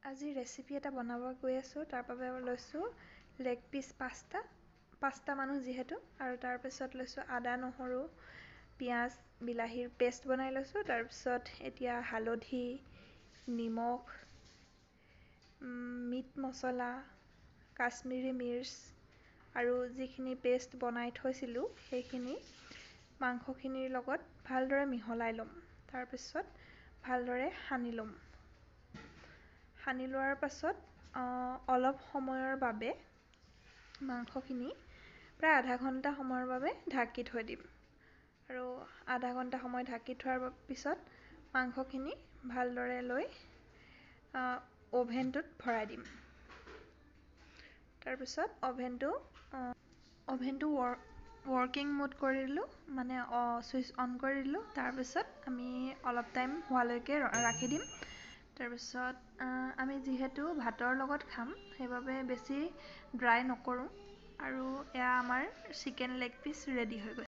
আজি ৰেচিপি এটা বনাব গৈ আছোঁ। তাৰ বাবে লৈছোঁ লেগ পিচ পাঁচটা মানুহ যিহেতু, আৰু তাৰপিছত লৈছোঁ আদা নহৰু পিঁয়াজ বিলাহীৰ পেষ্ট বনাই লৈছোঁ। তাৰপিছত এতিয়া হালধি নিমখ মিট মছলা কাশ্মীৰী মিৰ্চ আৰু যিখিনি পেষ্ট বনাই থৈছিলোঁ সেইখিনি মাংসখিনিৰ লগত ভালদৰে মিহলাই ল'ম। তাৰপিছত ভালদৰে সানি ল'ম। সানি লোৱাৰ পাছত অলপ সময়ৰ বাবে মাংসখিনি প্ৰায় আধা ঘণ্টা সময়ৰ বাবে ঢাকি থৈ দিম। আৰু আধা ঘণ্টা সময় ঢাকি থোৱাৰ পিছত মাংসখিনি ভালদৰে লৈ অ'ভেনটোত ভৰাই দিম। তাৰপিছত অ'ভেনটো ৱৰ্কিং মোড কৰি দিলোঁ, মানে ছুইচ অন কৰি দিলোঁ। তাৰপিছত আমি অলপ টাইম হোৱালৈকে ৰাখি দিম। তাৰপিছত আমি যিহেতু ভাতৰ লগত খাম সেইবাবে বেছি ড্ৰাই নকৰোঁ। আৰু এয়া আমাৰ চিকেন লেগ পিচ ৰেডি হৈ গৈছে।